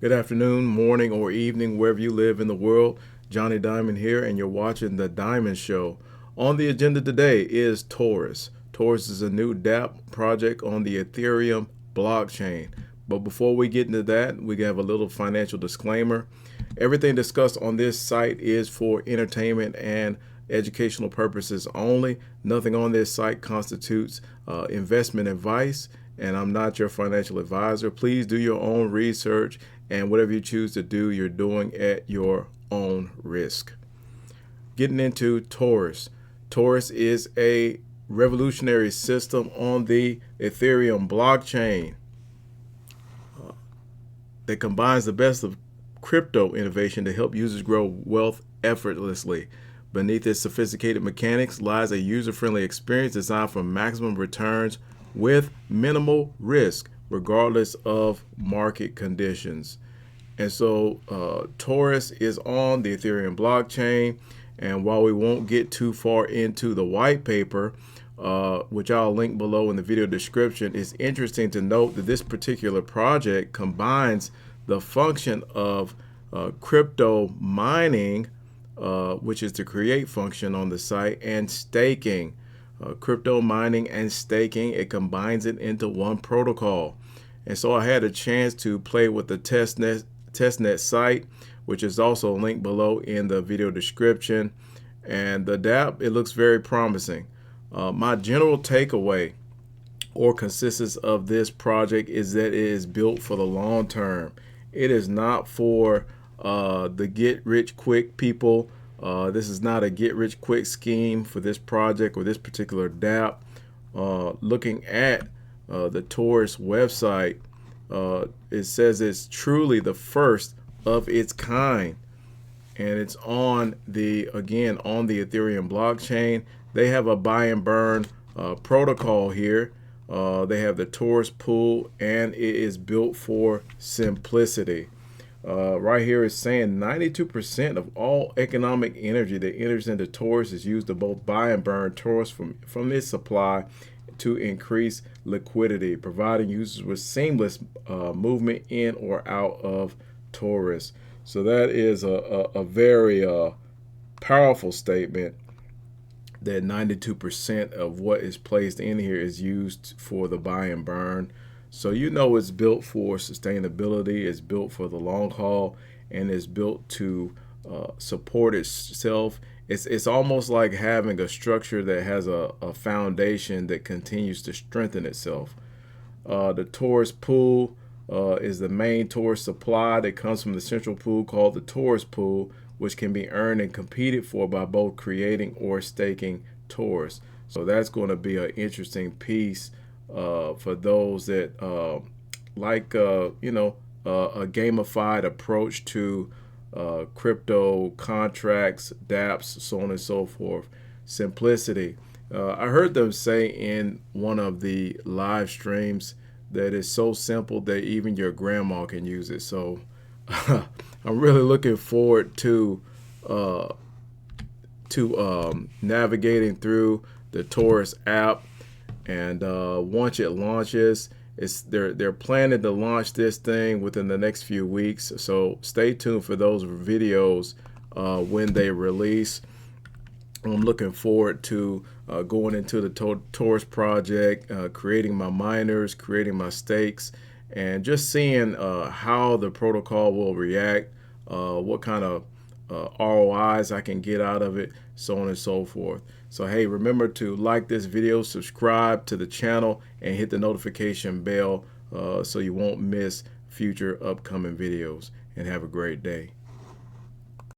Good afternoon, morning, or evening, wherever you live in the world. Johnny Diamond here, and you're watching The Diamond Show. On the agenda today is TORUS. TORUS is a new dApp project on the Ethereum blockchain. But before we get into that, we have a little financial disclaimer. Everything discussed on this site is for entertainment and educational purposes only. Nothing on this site constitutes investment advice, and I'm not your financial advisor. Please do your own research, and whatever you choose to do, you're doing at your own risk. Getting into TORUS. TORUS is a revolutionary system on the Ethereum blockchain that combines the best of crypto innovation to help users grow wealth effortlessly. Beneath its sophisticated mechanics lies a user-friendly experience designed for maximum returns with minimal risk, regardless of market conditions. And so TORUS is on the Ethereum blockchain. And while we won't get too far into the white paper, which I'll link below in the video description, it's interesting to note that this particular project combines the function of crypto mining, which is the create function on the site, and staking. Crypto mining and staking, it combines it into one protocol. And so I had a chance to play with the testnet site, which is also linked below in the video description. And the dApp, it looks very promising. My general takeaway or consensus of this project is that it is built for the long term. It is not for the get-rich-quick people. This is not a get-rich-quick scheme for this project or this particular dApp. Looking at the TORUS website, it says it's truly the first of its kind, and it's on the Ethereum blockchain. They have a buy and burn protocol here. They have the TORUS pool, and it is built for simplicity. Right here is saying 92% of all economic energy that enters into TORUS is used to both buy and burn TORUS from its supply to increase liquidity, providing users with seamless movement in or out of TORUS. So that is a very powerful statement, that 92% of what is placed in here is used for the buy and burn. So you know it's built for sustainability, it's built for the long haul, and it's built to support itself. It's almost like having a structure that has a foundation that continues to strengthen itself. The TORUS pool is the main TORUS supply that comes from the central pool called the TORUS pool, which can be earned and competed for by both creating or staking TORUS. So that's going to be an interesting piece for those that like a gamified approach to crypto contracts, dApps, so on and so forth. Simplicity. I heard them say in one of the live streams that it's so simple that even your grandma can use it. So I'm really looking forward to navigating through the TORUS app. And once it launches, they're planning to launch this thing within the next few weeks. So stay tuned for those videos when they release. I'm looking forward to going into the TORUS project, creating my miners, creating my stakes, and just seeing how the protocol will react, what kind of ROIs I can get out of it, so on and so forth. So hey, remember to like this video, subscribe to the channel, and hit the notification bell so you won't miss future upcoming videos. And have a great day.